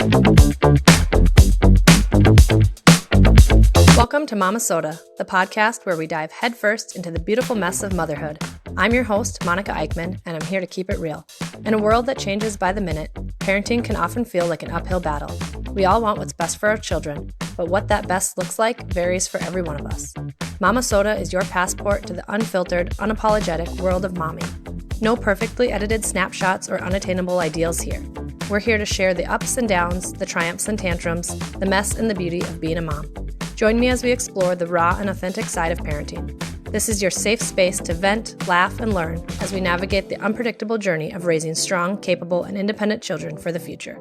Welcome to Momma-Sota, the podcast where we dive headfirst into the beautiful mess of motherhood. I'm your host, Monica Eichman, and I'm here to keep it real. In a world that changes by the minute, parenting can often feel like an uphill battle. We all want what's best for our children, but what that best looks like varies for every one of us. Momma-Sota is your passport to the unfiltered, unapologetic world of mommy. No perfectly edited snapshots or unattainable ideals here. We're here to share the ups and downs, the triumphs and tantrums, the mess and the beauty of being a mom. Join me as we explore the raw and authentic side of parenting. This is your safe space to vent, laugh, and learn as we navigate the unpredictable journey of raising strong, capable, and independent children for the future.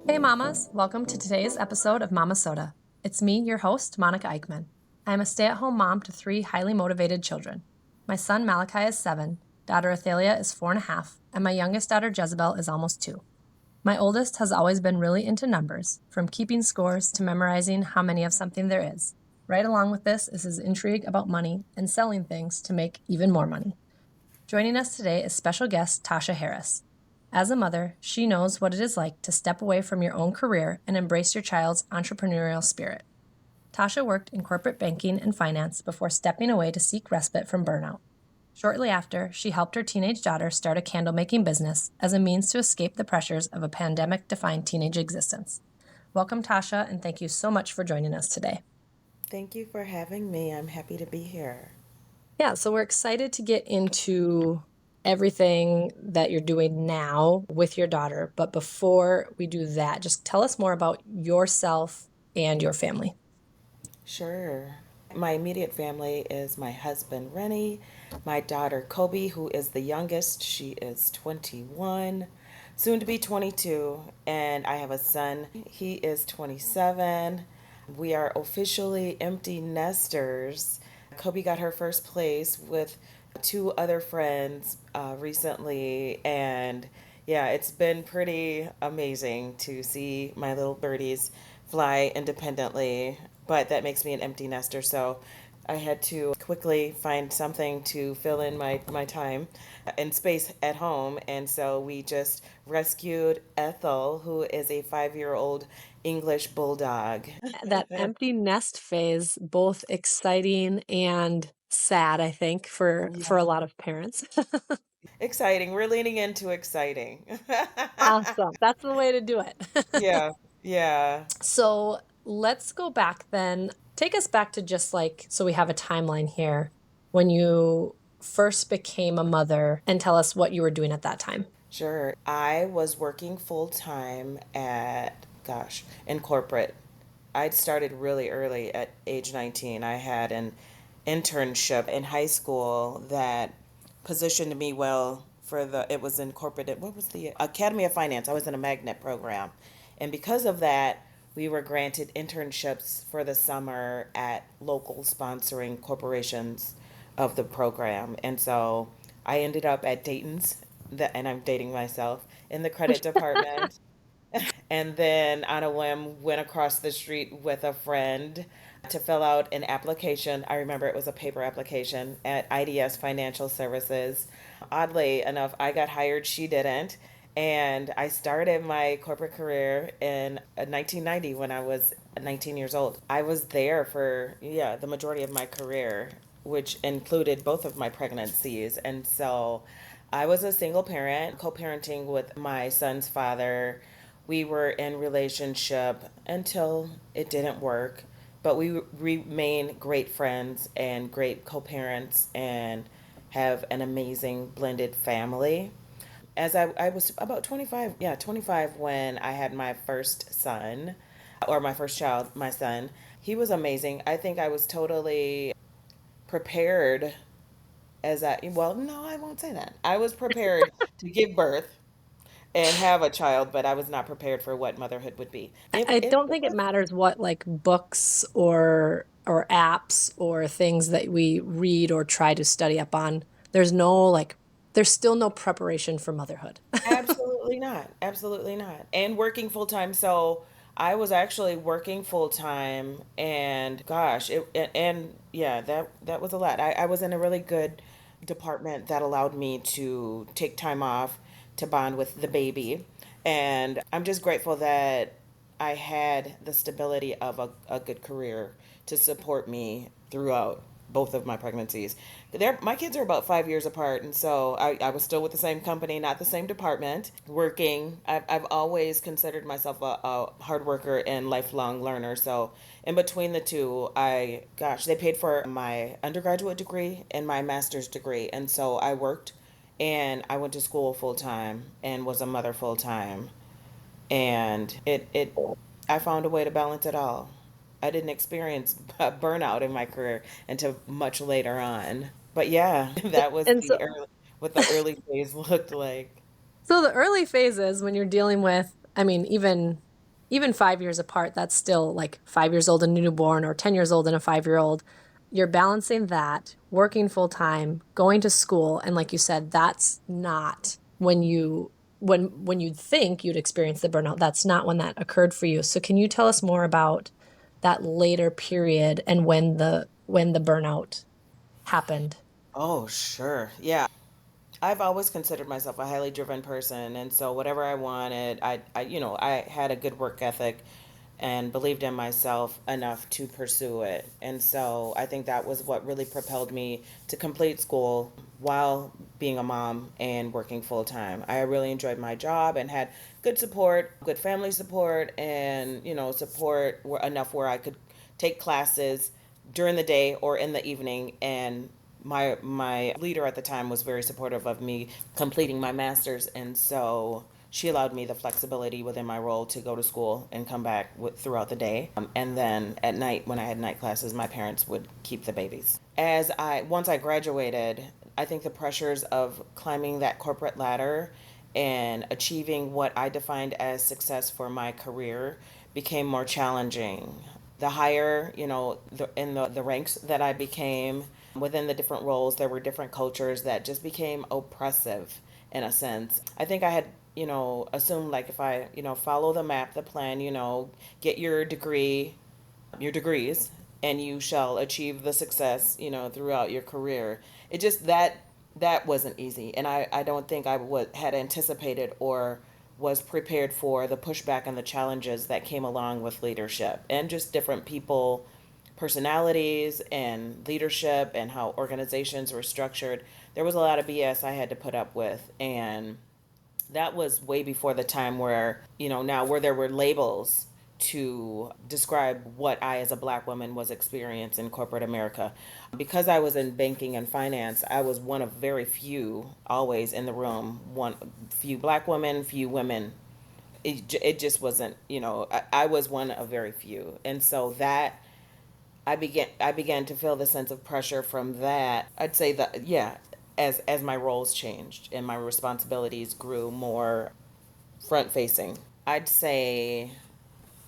Hey mamas, welcome to today's episode of Momma-Sota. It's me, your host, Monica Eichman. I'm a stay-at-home mom to 3 highly motivated children. My son Malachi is 7, daughter Athalia is 4.5, and my youngest daughter Jezebel is almost 2. My oldest has always been really into numbers, from keeping scores to memorizing how many of something there is. Right along with this is his intrigue about money and selling things to make even more money. Joining us today is special guest Tasha Harris. As a mother, she knows what it is like to step away from your own career and embrace your child's entrepreneurial spirit. Tasha worked in corporate banking and finance before stepping away to seek respite from burnout. Shortly after, she helped her teenage daughter start a candle-making business as a means to escape the pressures of a pandemic-defined teenage existence. Welcome, Tasha, and thank you so much for joining us today. Thank you for having me. I'm happy to be here. Yeah, so we're excited to get into everything that you're doing now with your daughter. But before we do that, just tell us more about yourself and your family. Sure. My immediate family is my husband, Rennie, my daughter, Kobe, who is the youngest. She is 21, soon to be 22, and I have a son. He is 27. We are officially empty nesters. Kobe got her first place with 2 other friends recently, and yeah, it's been pretty amazing to see my little birdies fly independently, but that makes me an empty nester, so I had to quickly find something to fill in my time and space at home. And so we just rescued Ethel, who is a 5-year-old English bulldog. That empty nest phase, both exciting and sad, I think, for a Yeah. lot of parents. Exciting. We're leaning into exciting. Awesome. That's the way to do it. Yeah. Yeah. So let's go back then. Take us back to just like, so we have a timeline here, when you first became a mother, and tell us what you were doing at that time. Sure. I was working full time in corporate. I'd started really early at age 19. I had an internship in high school that positioned me well it was in corporate, what was the Academy of Finance? I was in a magnet program. And because of that, we were granted internships for the summer at local sponsoring corporations of the program. And so I ended up at Dayton's, and I'm dating myself, in the credit department. And then on a whim, went across the street with a friend to fill out an application. I remember it was a paper application at IDS Financial Services. Oddly enough, I got hired, she didn't. And I started my corporate career in 1990 when I was 19 years old. I was there for, yeah, the majority of my career, which included both of my pregnancies. And so I was a single parent, co-parenting with my son's father. We were in relationship until it didn't work, but we remain great friends and great co-parents and have an amazing blended family. I was about 25, yeah, 25 when I had my first son, or my first child, my son. He was amazing. I think I was totally prepared well, no, I won't say that. I was prepared to give birth and have a child, but I was not prepared for what motherhood would be. I It don't think it was, matters what like books or apps or things that we read or try to study up on. There's no like there's still no preparation for motherhood. absolutely not. Absolutely not. And working full time. So I was actually working full time, and gosh, and yeah, that was a lot. I was in a really good department that allowed me to take time off to bond with the baby. And I'm just grateful that I had the stability of a good career to support me throughout both of my pregnancies. My kids are about 5 years apart, and so I was still with the same company, not the same department, working. I've always considered myself a hard worker and lifelong learner. So in between the two, they paid for my undergraduate degree and my master's degree. And so I worked and I went to school full time and was a mother full time. And I found a way to balance it all. I didn't experience burnout in my career until much later on. But yeah, that was And so, what the early phase looked like. so the early phases when you're dealing with, I mean, even 5 years apart, that's still like 5 years old and a newborn, or 10 years old and a 5-year-old. You're balancing that, working full time, going to school, and like you said, that's not when you'd think you'd experience the burnout. That's not when that occurred for you. So can you tell us more about that later period and when the burnout happened? Oh, sure. Yeah. I've always considered myself a highly driven person, and so whatever I wanted, I had a good work ethic and believed in myself enough to pursue it. And so I think that was what really propelled me to complete school while being a mom and working full time. I really enjoyed my job and had good support, good family support, and support enough where I could take classes during the day or in the evening. And my leader at the time was very supportive of me completing my master's, and so she allowed me the flexibility within my role to go to school and come back throughout the day. And then at night, when I had night classes, my parents would keep the babies. Once I graduated, I think the pressures of climbing that corporate ladder and achieving what I defined as success for my career became more challenging. The higher, in the ranks that I became within the different roles, there were different cultures that just became oppressive in a sense. I think I had, assumed like if I, follow the map, the plan, get your degrees, and you shall achieve the success, throughout your career. It just that wasn't easy, and I don't think had anticipated or was prepared for the pushback and the challenges that came along with leadership and just different people personalities and leadership and how organizations were structured. There was a lot of BS I had to put up with, and that was way before the time where, now where there were labels to describe what I as a black woman was experiencing in corporate America. Because I was in banking and finance, I was one of very few always in the room, one few black women, few women. It just wasn't, I was one of very few. And so that I began to feel the sense of pressure from that. I'd say that, yeah, as my roles changed and my responsibilities grew more front facing. I'd say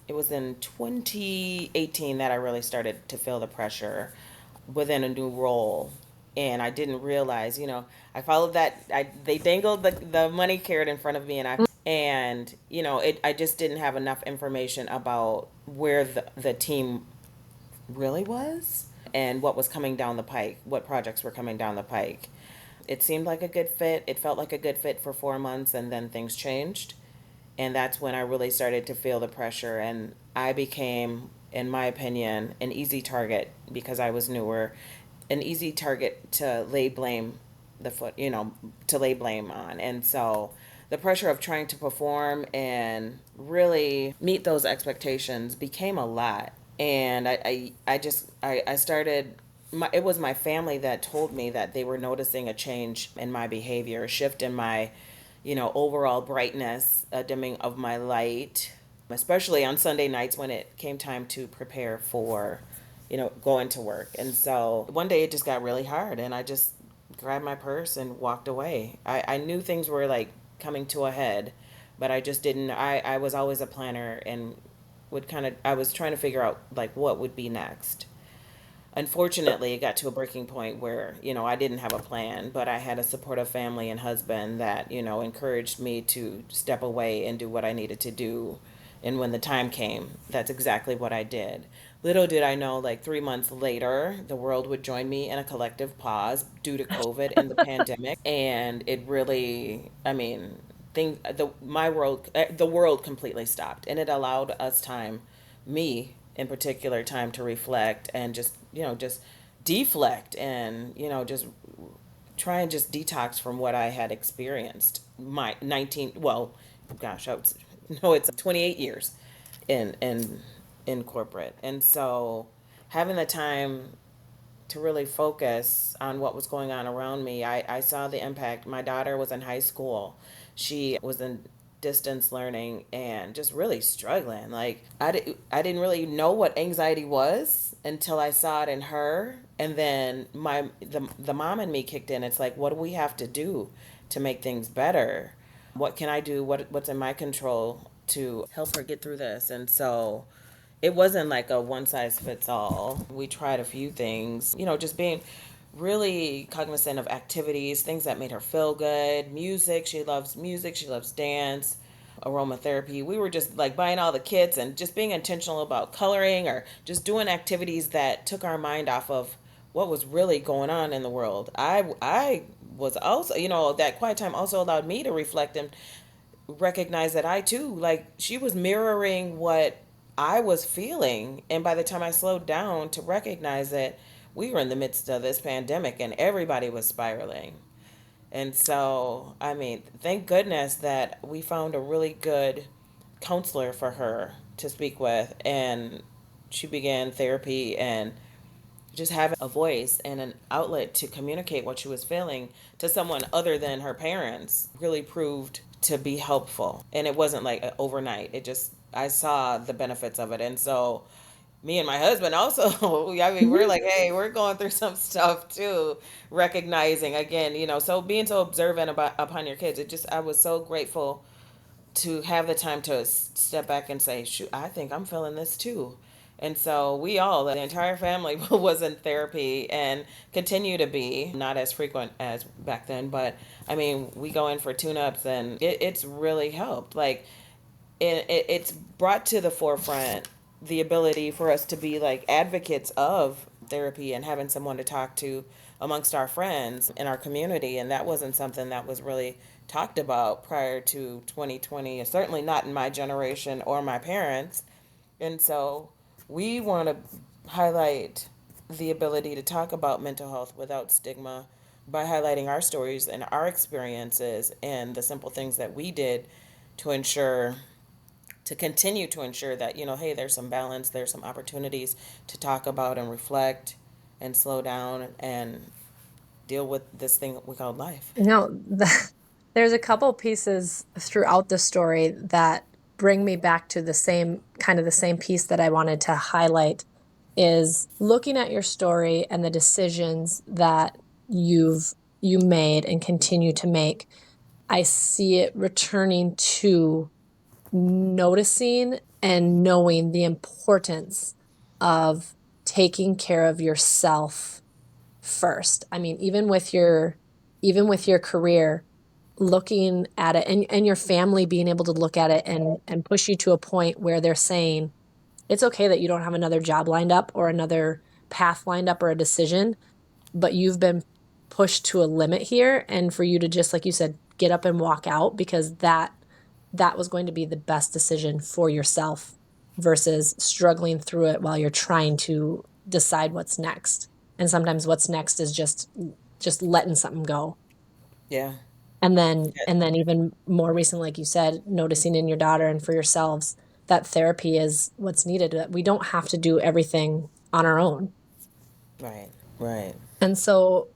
it was in 2018 that I really started to feel the pressure within a new role. And I didn't realize, I followed that. They dangled the money carrot in front of me, and I just didn't have enough information about where the team really was and what was coming down the pike, what projects were coming down the pike. It seemed like a good fit. It felt like a good fit for 4 months, and then things changed. And that's when I really started to feel the pressure. And I became, in my opinion, an easy target because I was newer, an easy target to lay blame to lay blame on. And so the pressure of trying to perform and really meet those expectations became a lot. And I started, it was my family that told me that they were noticing a change in my behavior, a shift in my, overall brightness, a dimming of my light, especially on Sunday nights when it came time to prepare for, going to work. And so one day it just got really hard, and I just grabbed my purse and walked away. I knew things were like coming to a head, but I just didn't. I was always a planner and I was trying to figure out like what would be next. Unfortunately, it got to a breaking point where, I didn't have a plan, but I had a supportive family and husband that, encouraged me to step away and do what I needed to do. And when the time came, that's exactly what I did. Little did I know, like 3 months later, the world would join me in a collective pause due to COVID and the pandemic. And it really, I mean, the world completely stopped, and it allowed us time, me in particular, time to reflect and just deflect, and just try and just detox from what I had experienced. My 19, well, gosh, no, it's 28 years in corporate. And so having the time to really focus on what was going on around me, I saw the impact. My daughter was in high school. She was in distance learning and just really struggling. Like I didn't really know what anxiety was until I saw it in her. And then the mom in me kicked in. It's like, what do we have to do to make things better? What can I do? What's in my control to help her get through this? And so it wasn't like a one size fits all. We tried a few things, just being really cognizant of activities, things that made her feel good. Music, she loves dance, aromatherapy. We were just like buying all the kits and just being intentional about coloring or just doing activities that took our mind off of what was really going on in the world. I was also, that quiet time also allowed me to reflect and recognize that I too, like, she was mirroring what I was feeling. And by the time I slowed down to recognize it, we were in the midst of this pandemic and everybody was spiraling. And so, I mean, thank goodness that we found a really good counselor for her to speak with. And she began therapy, and just having a voice and an outlet to communicate what she was feeling to someone other than her parents really proved to be helpful. And it wasn't like overnight. I saw the benefits of it. And so me and my husband also, I mean, we're like, hey, we're going through some stuff too, recognizing again, so being so observant upon your kids. I was so grateful to have the time to step back and say, shoot, I think I'm feeling this too. And so the entire family was in therapy and continue to be, not as frequent as back then, but I mean, we go in for tune-ups, and it's really helped. Like, it's brought to the forefront the ability for us to be like advocates of therapy and having someone to talk to amongst our friends in our community. And that wasn't something that was really talked about prior to 2020, and certainly not in my generation or my parents. And so we want to highlight the ability to talk about mental health without stigma by highlighting our stories and our experiences and the simple things that we did to continue to ensure that, hey, there's some balance, there's some opportunities to talk about and reflect and slow down and deal with this thing we call life. There's a couple pieces throughout the story that bring me back to the same piece that I wanted to highlight, is looking at your story and the decisions that you made and continue to make. I see it returning to noticing and knowing the importance of taking care of yourself first. I mean, even with your career, looking at it, and your family being able to look at it and push you to a point where they're saying, it's okay that you don't have another job lined up or another path lined up or a decision, but you've been pushed to a limit here. And for you to just, like you said, get up and walk out, because that was going to be the best decision for yourself versus struggling through it while you're trying to decide what's next. And sometimes what's next is just letting something go. Yeah. And then even more recently, like you said, noticing in your daughter and for yourselves that therapy is what's needed. That we don't have to do everything on our own. Right. Right. And so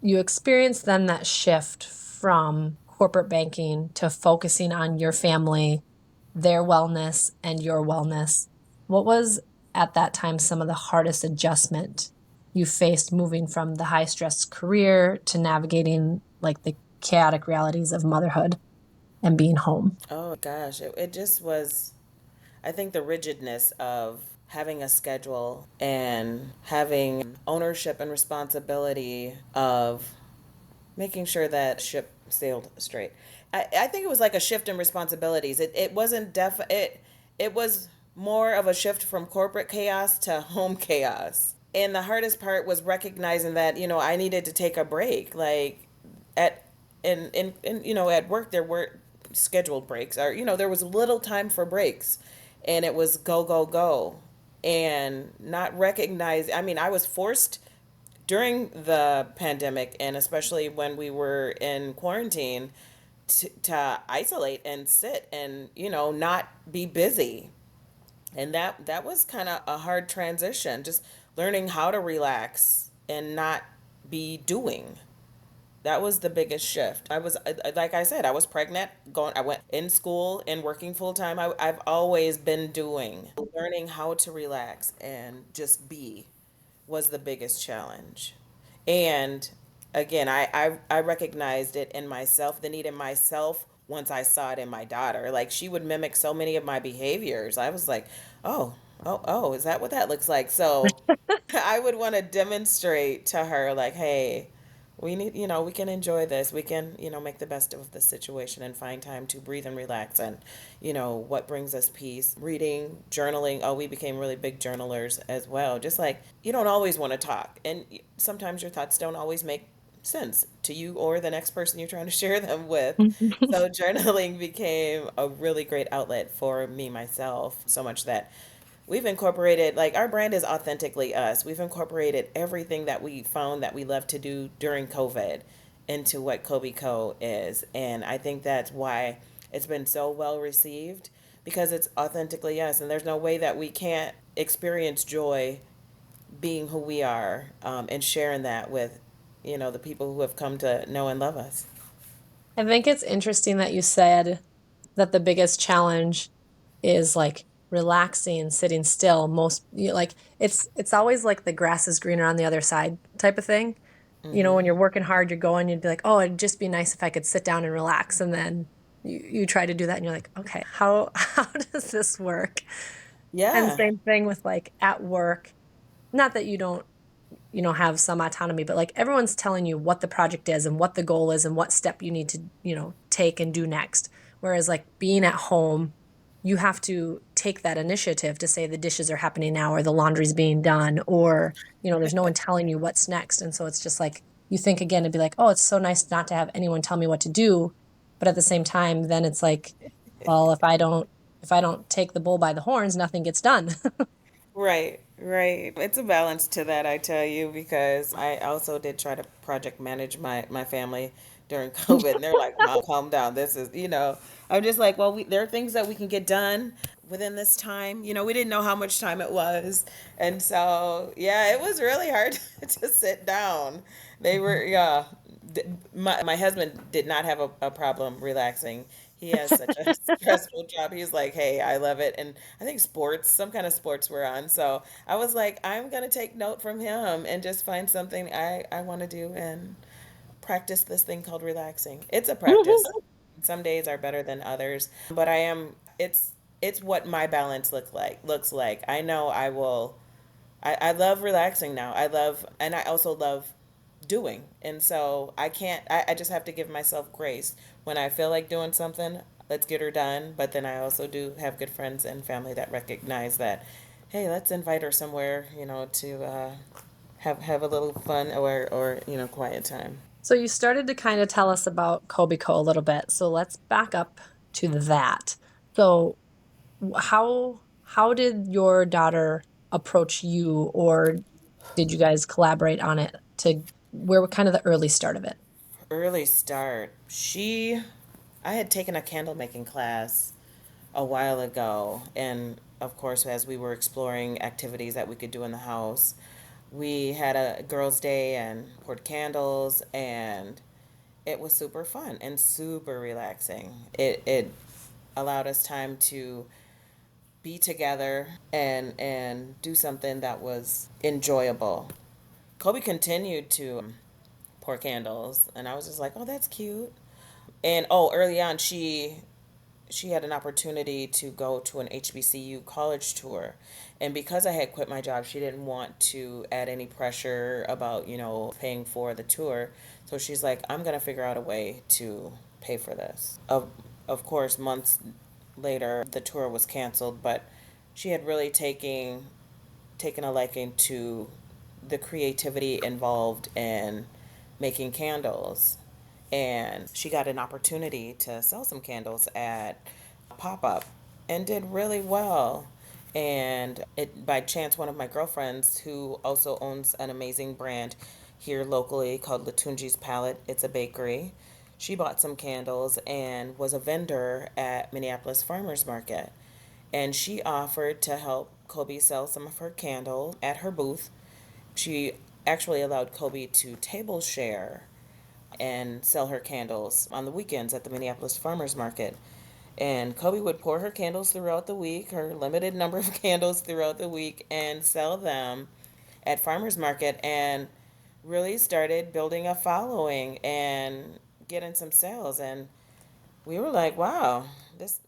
you experience then that shift from corporate banking to focusing on your family, their wellness, and your wellness. What was at that time some of the hardest adjustment you faced moving from the high stress career to navigating like the chaotic realities of motherhood and being home? Oh gosh, it just was, I think, the rigidness of having a schedule and having ownership and responsibility of making sure that ship sailed straight. I think it was like a shift in responsibilities. It wasn't it was more of a shift from corporate chaos to home chaos. And the hardest part was recognizing that, I needed to take a break. Like at at work, there were scheduled breaks, or there was little time for breaks, and it was go go go, and not recognize. I mean, I was forced during the pandemic, and especially when we were in quarantine, to isolate and sit and not be busy. And that was kind of a hard transition, just learning how to relax and not be doing. That was the biggest shift. Like I said, I was pregnant, I went in school and working full time. I've always been doing. Learning how to relax and just be was the biggest challenge. And again, I recognized it in myself, the need in myself, once I saw it in my daughter. Like, she would mimic so many of my behaviors. I was like, oh, oh, is that what that looks like? So I would want to demonstrate to her, like, hey, we need, we can enjoy this. We can, make the best of the situation and find time to breathe and relax. And, what brings us peace. Reading, journaling. Oh, we became really big journalers as well. Just like, you don't always want to talk. And sometimes your thoughts don't always make sense to you or the next person you're trying to share them with. So journaling became a really great outlet for me, myself, so much that we've incorporated, like, our brand is authentically us. We've incorporated everything that we found that we love to do during COVID into what Kobe Co is. And I think that's why it's been so well received, because it's authentically us. And there's no way that we can't experience joy being who we are, and sharing that with, the people who have come to know and love us. I think it's interesting that you said that the biggest challenge is like relaxing and sitting still. Like it's always like the grass is greener on the other side type of thing. When you're working hard, you're going, you'd be like, oh, it'd just be nice if I could sit down and relax. And then you try to do that and you're like, okay, how how does this work? And Yeah. same thing with like at work. Not that you don't have some autonomy, but like everyone's telling you what the project is and what the goal is and what step you need to, take and do next. Whereas like being at home, you have to take that initiative to say the dishes are happening now or the laundry's being done, or, there's no one telling you what's next. And so it's just like you think again and be like, oh, it's so nice not to have anyone tell me what to do. But at the same time, then it's like, well, if I don't take the bull by the horns, nothing gets done. Right, right. It's a balance to that, I tell you, because I also did try to project manage my family during COVID, and they're like, "Mom, calm down. This is, I'm just like, well, there are things that we can get done within this time. We didn't know how much time it was, and so yeah, it was really hard to sit down. They were, yeah. My husband did not have a problem relaxing. He has such a stressful job. He's like, hey, I love it. And I think sports, some kind of sports we're on. So I was like, I'm going to take note from him and just find something I want to do and practice this thing called relaxing. It's a practice. Some days are better than others, but it's what my balance looks like. I know I will. I love relaxing now. And I also love doing. And so I just have to give myself grace. When I feel like doing something, let's get her done. But then I also do have good friends and family that recognize that, hey, let's invite her somewhere, to have a little fun, or quiet time. So you started to kind of tell us about Kobiko a little bit. So let's back up to that. So how did your daughter approach you, or did you guys collaborate on it? To where kind of the early start of it? Early start. I had taken a candle making class a while ago, and of course, as we were exploring activities that we could do in the house, we had a girls' day and poured candles, and it was super fun and super relaxing. It allowed us time to be together and do something that was enjoyable. Kobe continued to pour candles, and I was just like, oh, that's cute. And oh, early on, she had an opportunity to go to an HBCU college tour. And because I had quit my job, she didn't want to add any pressure about, paying for the tour. So she's like, I'm going to figure out a way to pay for this. Of course, months later, the tour was canceled, but she had really taken a liking to the creativity involved in making candles. and she got an opportunity to sell some candles at a pop-up and did really well. And it by chance, one of my girlfriends who also owns an amazing brand here locally called Latunji's Palette, it's a bakery. She bought some candles and was a vendor at Minneapolis Farmers Market. And she offered to help Kobe sell some of her candles at her booth. She actually allowed Kobe to table share and sell her candles on the weekends at the Minneapolis Farmers Market. And Kobe would pour her candles throughout the week, her limited number of candles throughout the week, and sell them at farmers market, and really started building a following and getting some sales. And we were like, wow, this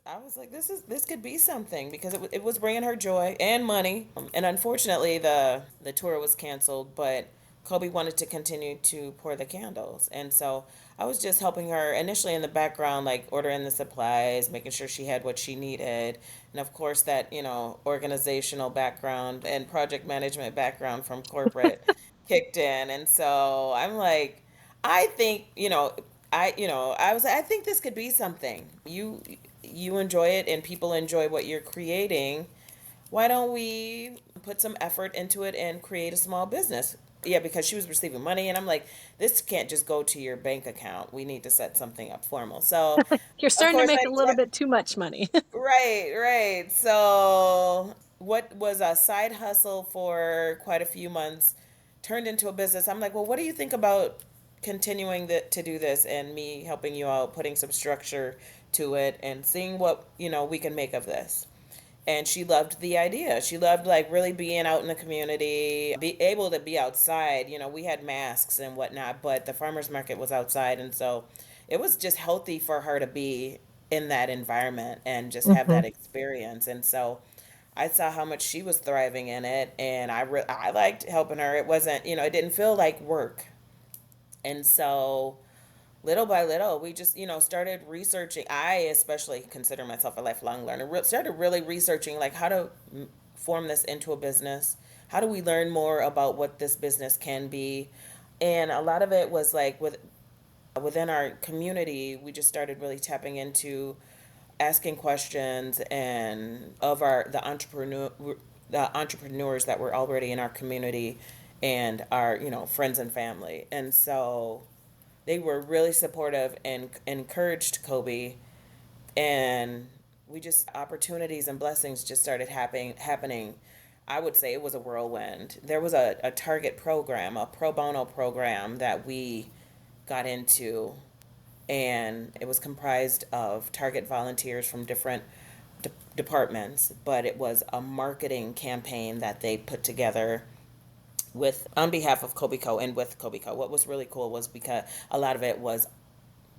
I was like, this could be something, because it was bringing her joy and money. And unfortunately, the tour was canceled, but Kobe wanted to continue to pour the candles. And so I was just helping her initially in the background, like ordering the supplies, making sure she had what she needed. And of course, that, organizational background and project management background from corporate kicked in. And so I'm like, I think, I think this could be something. You enjoy it and people enjoy what you're creating. Why don't we put some effort into it and create a small business? Yeah, because she was receiving money, and I'm like, this can't just go to your bank account. We need to set something up formal. So, You're of starting to course, make a little bit too much money. right, right. So, what was a side hustle for quite a few months turned into a business. I'm like, well, what do you think about continuing to do this, and me helping you out, putting some structure to it, and seeing what, we can make of this? And she loved the idea. She loved, like, really being out in the community, be able to be outside. We had masks and whatnot, but the farmers market was outside, and so it was just healthy for her to be in that environment and just have Hmm. that experience. And so I saw how much she was thriving in it, and I liked helping her. It wasn't, it didn't feel like work. And so little by little, we just, started researching. I especially consider myself a lifelong learner. Started really researching, like, how to form this into a business. How do we learn more about what this business can be? And a lot of it was like within our community, we just started really tapping into asking questions and of the entrepreneurs that were already in our community, and our, friends and family. And so they were really supportive and encouraged Kobe, and we just opportunities and blessings just started happening. I would say it was a whirlwind. There was a target program, a pro bono program that we got into, and it was comprised of target volunteers from different departments, but it was a marketing campaign that they put together with on behalf of Kobe Co. and with Kobe Co. What was really cool was because a lot of it was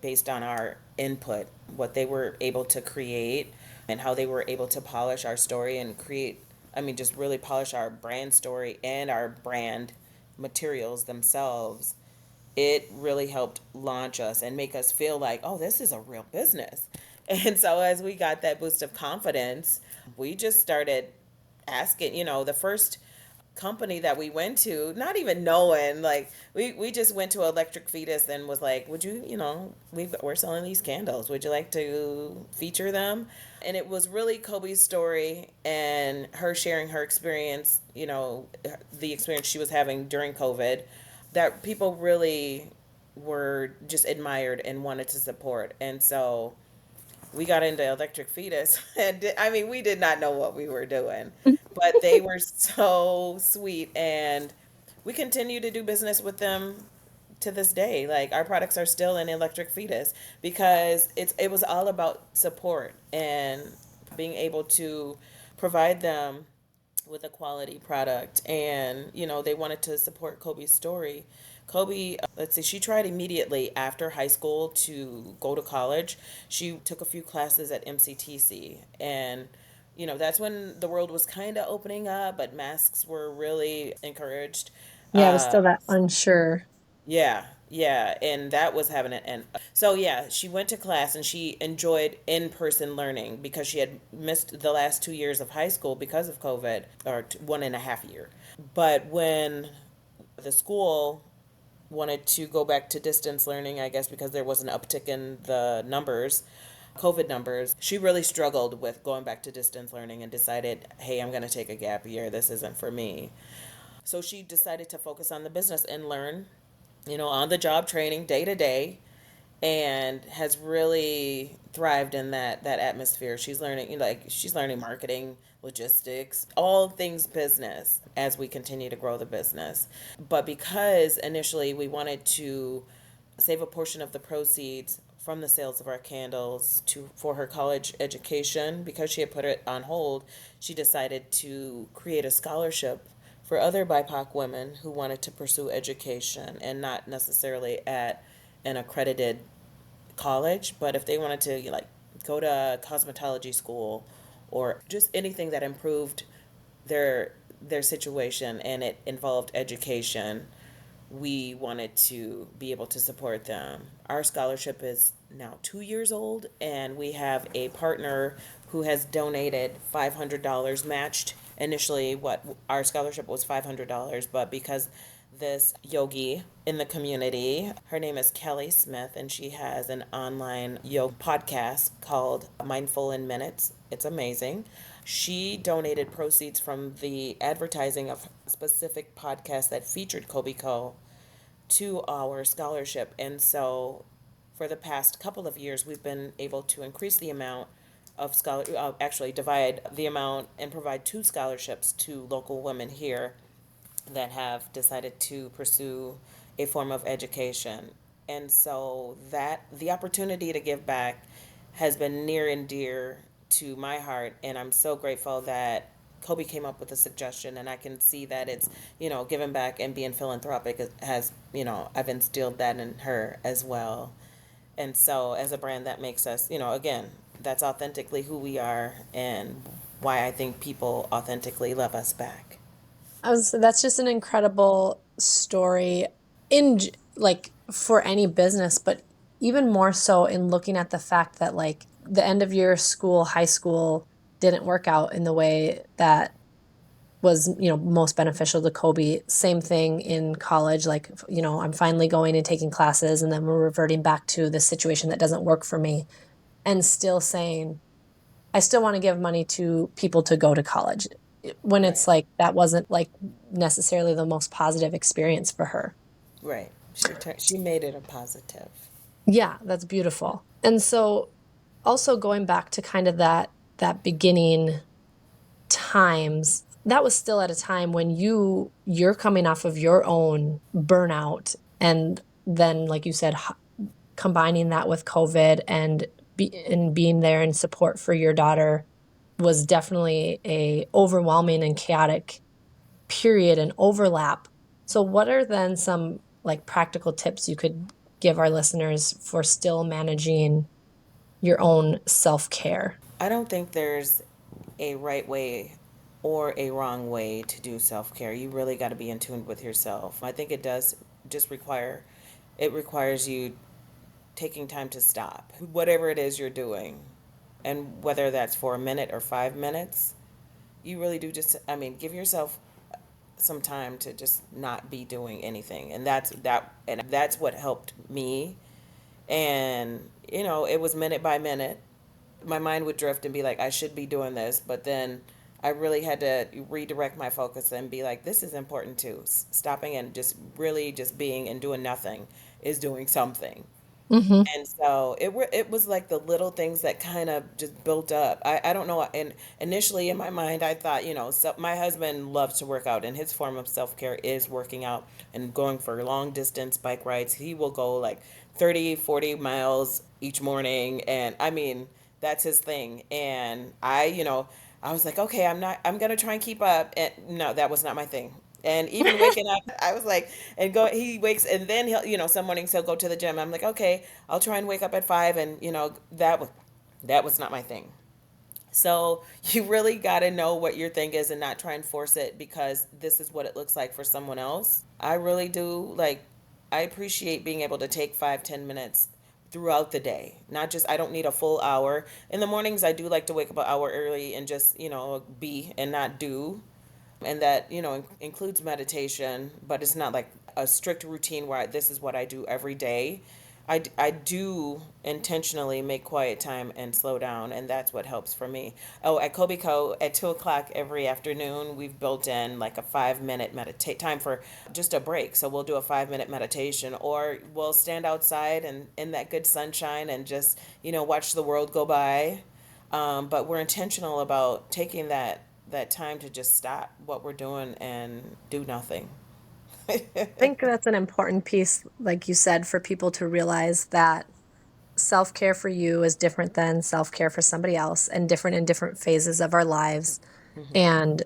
based on our input, what they were able to create and how they were able to polish our story and create, I mean, just really polish our brand story and our brand materials themselves. It really helped launch us and make us feel like, oh, this is a real business. And so as we got that boost of confidence, we just started asking, the first company that we went to, not even knowing, like, we just went to Electric Fetus and was like, would you, we're selling these candles, would you like to feature them? And it was really Kobe's story and her sharing her experience, the experience she was having during COVID, that people really were just admired and wanted to support. And so we got into Electric Fetus, and I mean, we did not know what we were doing, but they were so sweet, and we continue to do business with them to this day. Like, our products are still in Electric Fetus because it was all about support and being able to provide them with a quality product. And they wanted to support Kobe's story. Kobe, let's see, she tried immediately after high school to go to college. She took a few classes at MCTC, and that's when the world was kind of opening up, but masks were really encouraged. Yeah, I was uh still that unsure. yeah, yeah, and that was having it. And so, yeah, she went to class and she enjoyed in-person learning because she had missed the last 2 years of high school because of COVID, or 1.5 year. But when the school wanted to go back to distance learning, I guess, because there was an uptick in the numbers, COVID numbers. She really struggled with going back to distance learning and decided, hey, I'm going to take a gap year. This isn't for me. So she decided to focus on the business and learn, on the job training day to day, and has really thrived in that atmosphere. She's learning, she's learning marketing, logistics, all things business as we continue to grow the business. But because initially we wanted to save a portion of the proceeds from the sales of our candles to for her college education, because she had put it on hold, she decided to create a scholarship for other BIPOC women who wanted to pursue education and not necessarily at an accredited college, but if they wanted to go to cosmetology school or just anything that improved their situation and it involved education, we wanted to be able to support them. Our scholarship is now 2 years old, and we have a partner who has donated $500 matched. Initially, what our scholarship was $500, but because this yogi in the community, her name is Kelly Smith, and she has an online yoga podcast called Mindful in Minutes. It's amazing. She donated proceeds from the advertising of a specific podcast that featured Kobe Co to our scholarship. And so for the past couple of years, we've been able to increase the amount of actually divide the amount and provide two scholarships to local women here that have decided to pursue a form of education. And so that the opportunity to give back has been near and dear to my heart, and I'm so grateful that Kobe came up with a suggestion, and I can see that it's, giving back and being philanthropic has, I've instilled that in her as well. And so as a brand, that makes us, again, that's authentically who we are and why I think people authentically love us back. That's just an incredible story like for any business, but even more so in looking at the fact that like the end of your school, high school didn't work out in the way that was, most beneficial to Kobe. Same thing in college. Like, I'm finally going and taking classes, and then we're reverting back to the situation that doesn't work for me, and still saying, I still want to give money to people to go to college when it's Right. like that wasn't like necessarily the most positive experience for her. Right. She made it a positive. Yeah, that's beautiful. And so also going back to kind of that beginning times, that was still at a time when you're coming off of your own burnout, and then like you said, combining that with COVID and being there in support for your daughter was definitely a overwhelming and chaotic period and overlap. So what are then some like practical tips you could give our listeners for still managing your own self-care? I don't think there's a right way or a wrong way to do self-care. You really got to be in tune with yourself. I think it does just requires you taking time to stop, whatever it is you're doing. And whether that's for a minute or 5 minutes, you really do just, give yourself some time to just not be doing anything. And that's what helped me. And, it was minute by minute. My mind would drift and be like, I should be doing this. But then I really had to redirect my focus and be like, this is important too. Stopping and just really just being and doing nothing is doing something. Mm-hmm. And so it was like the little things that kind of just built up. I don't know. And initially in my mind, I thought, so my husband loves to work out, and his form of self care is working out and going for long distance bike rides. He will go like 30, 40 miles each morning. And that's his thing. And I was like, okay, I'm going to try and keep up. And no, that was not my thing. And even waking up, I was like, he wakes, and then some mornings he'll go to the gym. I'm like, okay, I'll try and wake up at 5. And, that was not my thing. So you really got to know what your thing is and not try and force it because this is what it looks like for someone else. I really do I appreciate being able to take 5, 10 minutes throughout the day. Not just, I don't need a full hour. In the mornings, I do like to wake up an hour early and just, be and not do. And that includes meditation, but it's not like a strict routine where this is what I do every day. I do intentionally make quiet time and slow down, and that's what helps for me. Oh, at Kobe Co. at 2 o'clock every afternoon, we've built in like a 5 minute meditate time for just a break. So we'll do a 5 minute meditation, or we'll stand outside and in that good sunshine and just watch the world go by. But we're intentional about taking that time to just stop what we're doing and do nothing. I think that's an important piece, like you said, for people to realize that self-care for you is different than self-care for somebody else and different in different phases of our lives. And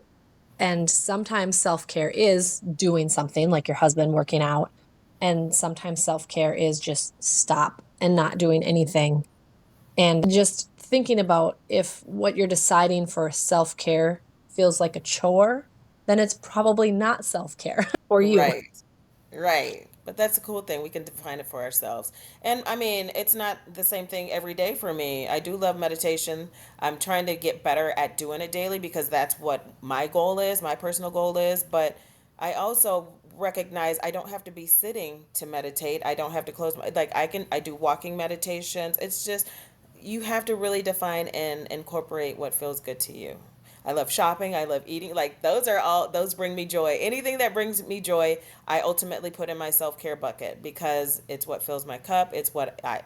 sometimes self-care is doing something like your husband working out, and sometimes self-care is just stop and not doing anything. And just thinking about if what you're deciding for self-care feels like a chore, then it's probably not self-care for you. Right. Right. But that's a cool thing. We can define it for ourselves. And I mean, it's not the same thing every day for me. I do love meditation. I'm trying to get better at doing it daily because that's what my goal is, my personal goal is. But I also recognize I don't have to be sitting to meditate. I don't have to close my, like, I do walking meditations. It's just, you have to really define and incorporate what feels good to you. I love shopping. I love eating. Like those bring me joy. Anything that brings me joy, I ultimately put in my self care bucket because it's what fills my cup. It's what I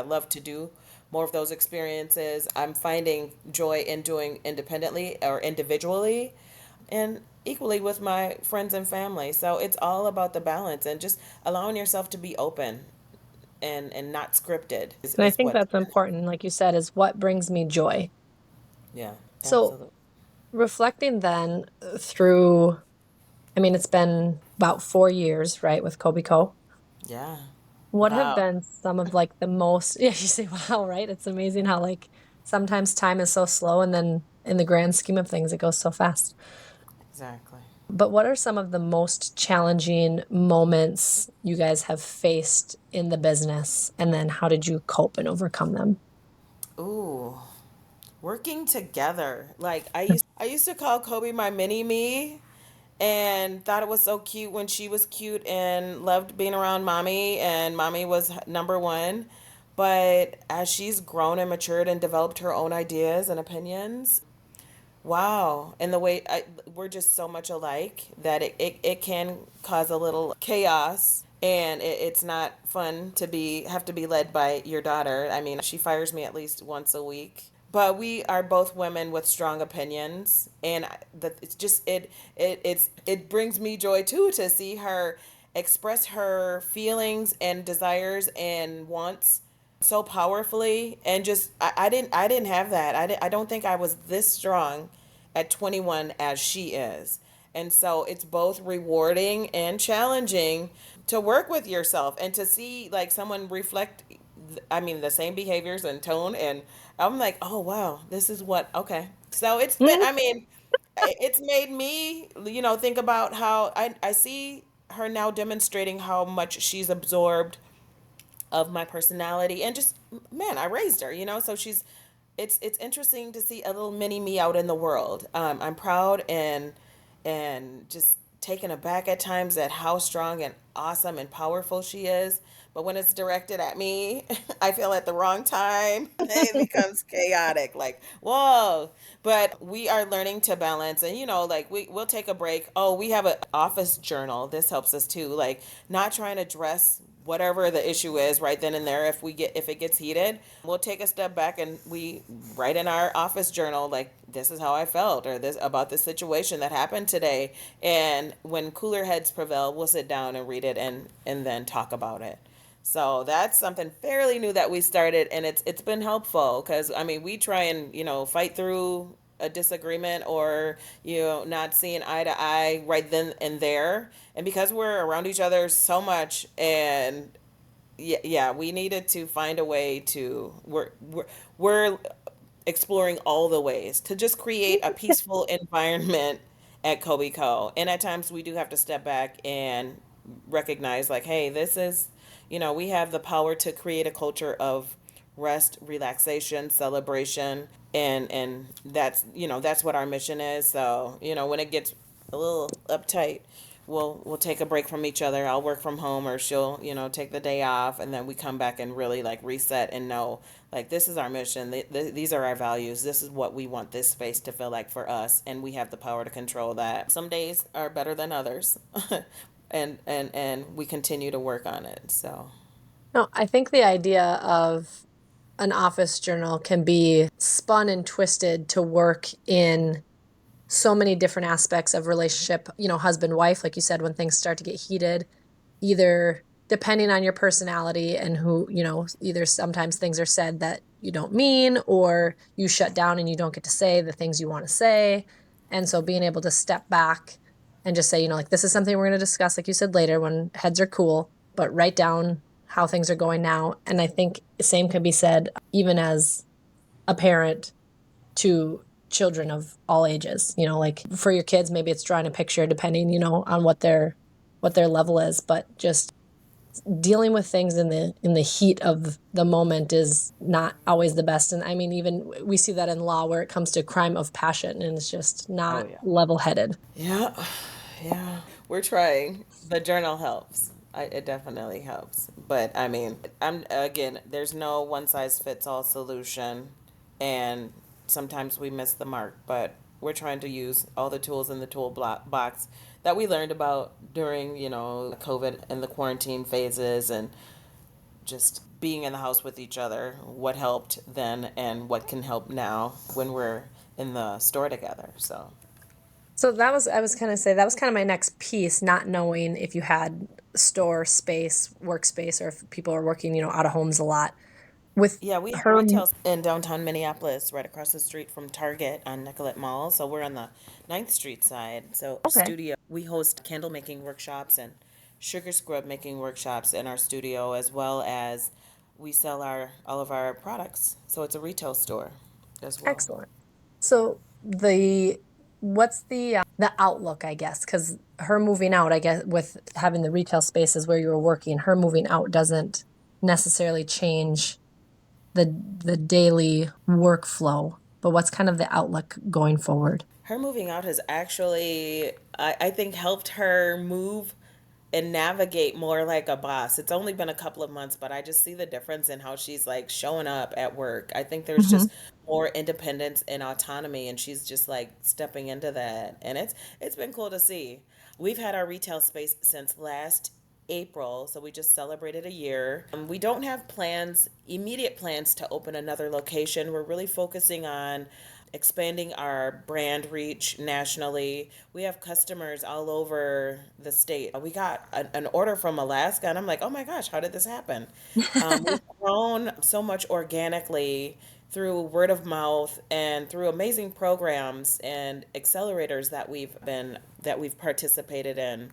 love to do. More of those experiences. I'm finding joy in doing independently or individually and equally with my friends and family. So it's all about the balance and just allowing yourself to be open and not scripted And I is think what, that's important, like you said, is what brings me joy. yeah, So absolutely. reflecting then through, I mean, it's been about 4 years, right, with Kobe Co. Yeah. What have Wow. been some of like the most, yeah, you say, wow, right? It's amazing how like sometimes time is so slow and then in the grand scheme of things, it goes so fast. Exactly. But what are some of the most challenging moments you guys have faced in the business? And then how did you cope and overcome them? Ooh, working together. Like I used to call Kobe my mini me and thought it was so cute when she was cute and loved being around mommy and mommy was number one. But as she's grown and matured and developed her own ideas and opinions, wow. And the way we're just so much alike that it can cause a little chaos and it's not fun to have to be led by your daughter. I mean, she fires me at least once a week. But we are both women with strong opinions, and it's just it brings me joy too to see her express her feelings and desires and wants so powerfully and just I didn't have that. I don't think I was this strong at 21 as she is. And so it's both rewarding and challenging to work with yourself and to see like someone reflect, I mean, the same behaviors and tone. And I'm like, oh, wow, this is what, okay. So it's been, Mhm. I mean, it's made me, think about how I see her now demonstrating how much she's absorbed of my personality and just, man, I raised her, so it's interesting to see a little mini me out in the world. I'm proud and just taken aback at times at how strong and awesome and powerful she is. But when it's directed at me, I feel at the wrong time, it becomes chaotic. Like, whoa. But we are learning to balance and like we'll take a break. Oh, we have an office journal. This helps us too. Like not trying to dress whatever the issue is right then and there. If it gets heated, we'll take a step back and we write in our office journal like this is how I felt or this about this situation that happened today. And when cooler heads prevail, we'll sit down and read it and then talk about it. So that's something fairly new that we started, and it's been helpful because I mean we try and fight through a disagreement or not seeing eye to eye right then and there, and because we're around each other so much, and yeah, we needed to find a way to we're exploring all the ways to just create a peaceful environment at Kobe Co. And at times we do have to step back and recognize like, hey, this is, we have the power to create a culture of rest, relaxation, celebration, and that's what our mission is. So, when it gets a little uptight, we'll take a break from each other. I'll work from home, or she'll, take the day off, and then we come back and really like reset and know, like, this is our mission. These are our values. This is what we want this space to feel like for us, and we have the power to control that. Some days are better than others. And we continue to work on it. So, No, I think the idea of an office journal can be spun and twisted to work in so many different aspects of relationship, husband, wife, like you said, when things start to get heated, either depending on your personality and who, either sometimes things are said that you don't mean, or you shut down and you don't get to say the things you want to say. And so being able to step back and just say, like, this is something we're going to discuss, like you said, later when heads are cool, but write down how things are going now. And I think the same can be said even as a parent to children of all ages. Like for your kids, maybe it's drawing a picture depending, on what their level is, but just dealing with things in the heat of the moment is not always the best. And I mean, even we see that in law where it comes to crime of passion, and it's just oh not yeah. level-headed. Yeah, yeah, we're trying. The journal helps. It definitely helps. But I mean, there's no one size fits all solution, and sometimes we miss the mark. But we're trying to use all the tools in the box that we learned about during, COVID and the quarantine phases, and just being in the house with each other. What helped then, and what can help now when we're in the store together. So. So I was kind of say that was kind of my next piece, not knowing if you had store space, workspace, or if people are working, out of homes a lot. With Yeah, we have her, retail in downtown Minneapolis, right across the street from Target on Nicollet Mall. So we're on the Ninth Street side. So our okay, studio, we host candle making workshops and sugar scrub making workshops in our studio, as well as we sell our all of our products. So it's a retail store as well. excellent. So what's the outlook, I guess, because her moving out, I guess, with having the retail spaces where you were working, her moving out doesn't necessarily change the daily workflow. But what's kind of the outlook going forward? Her moving out has actually, I think, helped her move and navigate more like a boss. It's only been a couple of months, but I just see the difference in how she's like showing up at work. I think there's Hmm. just more independence and autonomy, and she's just like stepping into that. And it's been cool to see. We've had our retail space since last April, so we just celebrated a year. We don't have immediate plans to open another location. We're really focusing on expanding our brand reach nationally. We have customers all over the state. We got an order from Alaska, and I'm like, oh my gosh, how did this happen? We've grown so much organically through word of mouth and through amazing programs and accelerators that we've participated in.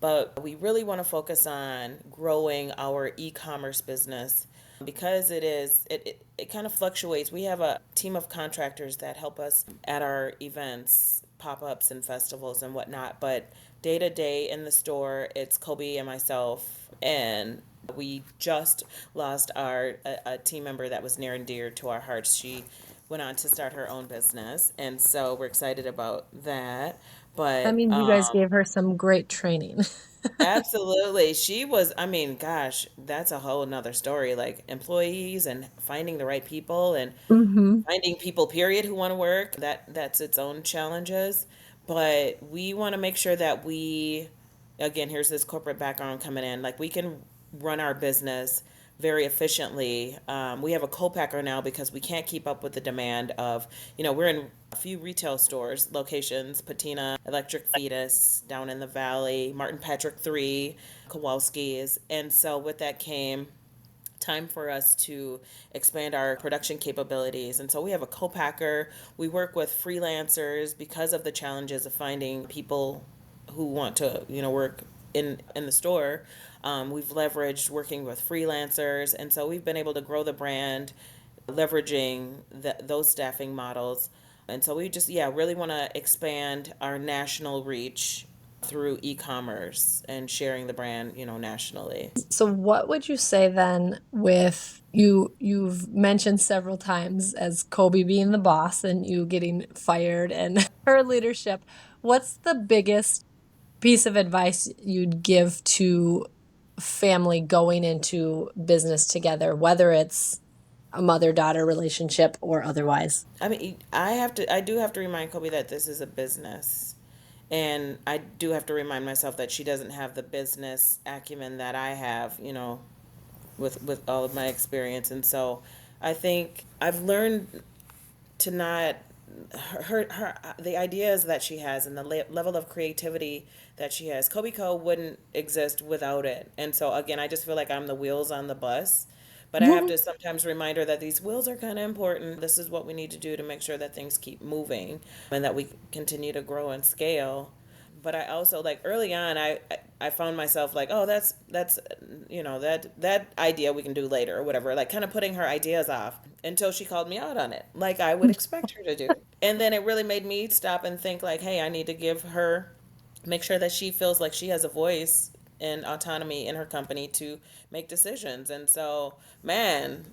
But we really want to focus on growing our e-commerce business because it kind of fluctuates. We have a team of contractors that help us at our events, pop-ups and festivals and whatnot, but day to day in the store, it's Kobe and myself, and we just lost a team member that was near and dear to our hearts. She went on to start her own business, and so we're excited about that. That But means you guys gave her some great training. absolutely. She was, I mean, gosh, that's a whole nother story. Like employees and finding the right people and Hmm. finding people, period, who want to work. That's its own challenges. But we want to make sure that again, here's this corporate background coming in. Like we can run our business very efficiently. We have a co-packer now because we can't keep up with the demand of, we're in a few retail stores, locations, Patina, Electric Fetus down in the valley, Martin Patrick 3, Kowalski's. And so with that came time for us to expand our production capabilities. And so we have a co-packer. We work with freelancers because of the challenges of finding people who want to, work in the store. We've leveraged working with freelancers, and so we've been able to grow the brand, leveraging those staffing models. And so we just, yeah, really want to expand our national reach through e-commerce and sharing the brand, nationally. So what would you say then with you've mentioned several times as Kobe being the boss and you getting fired and her leadership. What's the biggest piece of advice you'd give to family going into business together, whether it's a mother-daughter relationship or otherwise? I mean, I do have to remind Kobe that this is a business. And I do have to remind myself that she doesn't have the business acumen that I have, with all of my experience. And so I think I've learned to not her the ideas that she has and the level of creativity that she has. Kobe Co wouldn't exist without it. And so again, I just feel like I'm the wheels on the bus. But I have to sometimes remind her that these wheels are kind of important. This is what we need to do to make sure that things keep moving and that we continue to grow and scale. But I also, like, early on, I found myself like, oh, that's that idea we can do later or whatever, like kind of putting her ideas off until she called me out on it, like I would expect her to do. And then it really made me stop and think like, hey, I need to give her, make sure that she feels like she has a voice and autonomy in her company to make decisions. And so, man,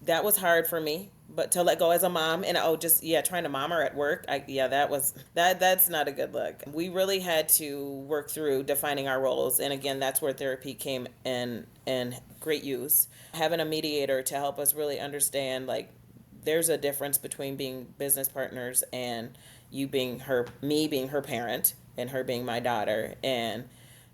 that was hard for me, but to let go as a mom and oh, just yeah, trying to mom her at work, that's not a good look. We really had to work through defining our roles, and again, that's where therapy came in great use. Having a mediator to help us really understand, like, there's a difference between being business partners and you being her, me being her parent and her being my daughter. And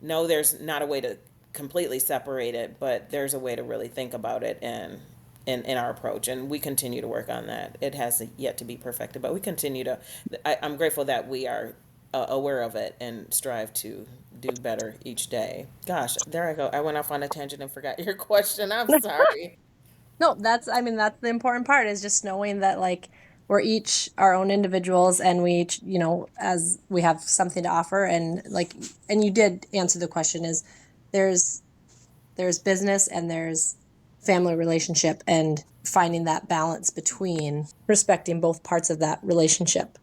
no, there's not a way to completely separate it, but there's a way to really think about it and in our approach, and we continue to work on that. It has yet to be perfected, but we continue to. I'm grateful that we are aware of it and strive to do better each day. Gosh, there I go. I went off on a tangent and forgot your question. I'm sorry. No, I mean, that's the important part is just knowing that like we're each our own individuals and we each, as we have something to offer and like, and you did answer the question is there's, there's business and there's family relationship and finding that balance between respecting both parts of that relationship.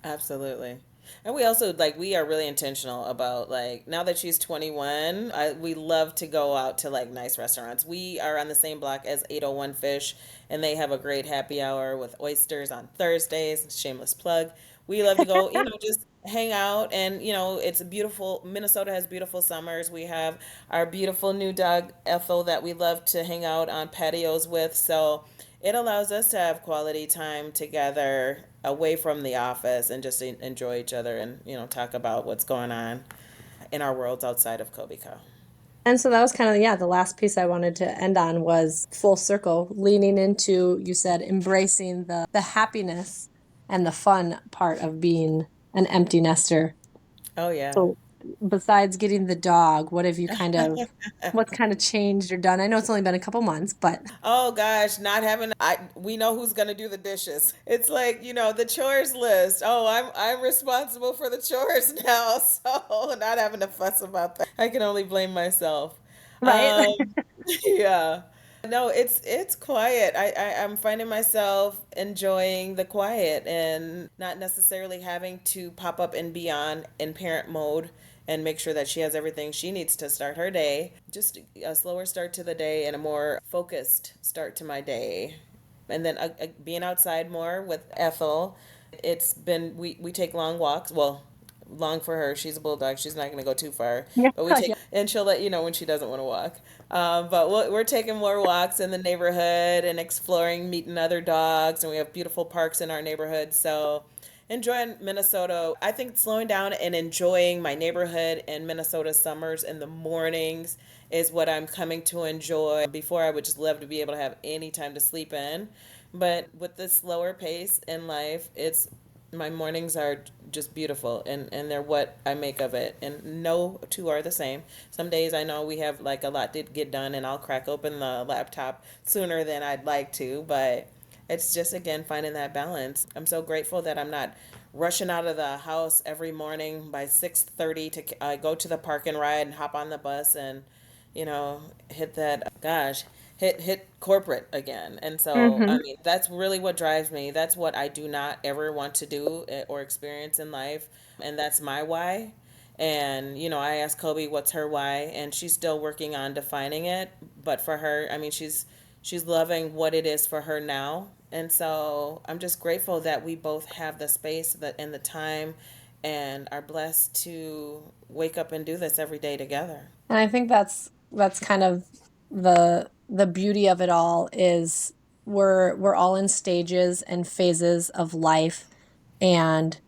Absolutely. And we also, like, we are really intentional about, like, now that she's 21, we love to go out to like nice restaurants. We are on the same block as 801 Fish, and they have a great happy hour with oysters on Thursdays. Shameless plug. We love to go, just hang out, and it's a beautiful. Minnesota has beautiful summers. We have our beautiful new dog Ethel that we love to hang out on patios with. So it allows us to have quality time together away from the office and just enjoy each other and talk about what's going on in our worlds outside of Kobico. And so that was kind of, yeah, the last piece I wanted to end on was full circle, leaning into, you said, embracing the happiness and the fun part of being an empty nester. Oh yeah. So besides getting the dog, what have you kind of, what's kind of changed or done? I know it's only been a couple months, but Oh gosh, not having I we know who's gonna do the dishes. It's like, the chores list. Oh, I'm responsible for the chores now, so not having to fuss about that. I can only blame myself. right. Um yeah. No, it's quiet. I'm finding myself enjoying the quiet and not necessarily having to pop up and be on in parent mode and make sure that she has everything she needs to start her day. Just a slower start to the day and a more focused start to my day. And then being outside more with Ethel. It's been we take long walks. Well, long for her. She's a bulldog. She's not going to go too far. Yeah. But we take, Yeah. and she'll let you know when she doesn't want to walk. But we're taking more walks in the neighborhood and exploring, meeting other dogs, and we have beautiful parks in our neighborhood. So enjoying Minnesota. I think slowing down and enjoying my neighborhood and Minnesota summers in the mornings is what I'm coming to enjoy. Before, I would just love to be able to have any time to sleep in. But with this slower pace in life, it's my mornings are just beautiful, and they're what I make of it. And no two are the same. Some days I know we have like a lot to get done and I'll crack open the laptop sooner than I'd like to, but it's just again finding that balance. I'm so grateful that I'm not rushing out of the house every morning by 6:30 to go to the park and ride and hop on the bus and hit that, gosh, hit corporate again. And so I Hmm. mean, that's really what drives me. That's what I do not ever want to do or experience in life, and that's my why. And I asked Kobe what's her why, and she's still working on defining it. But for her, I mean, she's loving what it is for her now. And so I'm just grateful that we both have the space that and the time and are blessed to wake up and do this every day together. And I think that's kind of the beauty of it all is we're all in stages and phases of life, and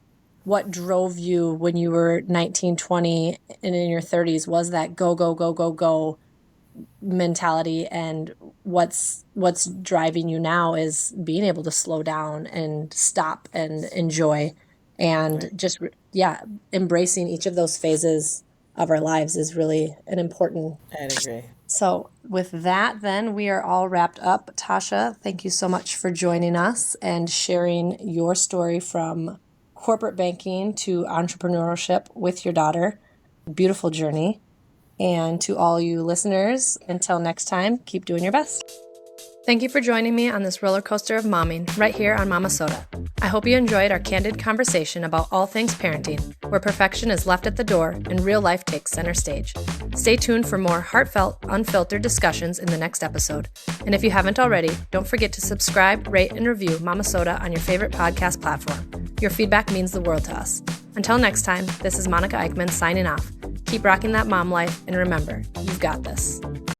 what drove you when you were 19, 20, and in your 30s was that go, go, go, go, go mentality, and what's driving you now is being able to slow down and stop and enjoy, and Right. just embracing each of those phases of our lives is really an important. I'd agree. So with that, then we are all wrapped up. Tasha, thank you so much for joining us and sharing your story from corporate banking to entrepreneurship with your daughter. Beautiful journey. And to all you listeners, until next time, keep doing your best. Thank you for joining me on this roller coaster of momming right here on Momma-Sota. I hope you enjoyed our candid conversation about all things parenting, where perfection is left at the door and real life takes center stage. Stay tuned for more heartfelt, unfiltered discussions in the next episode. And if you haven't already, don't forget to subscribe, rate, and review Momma-Sota on your favorite podcast platform. Your feedback means the world to us. Until next time, this is Monica Eichmann signing off. Keep rocking that mom life, and remember, you've got this.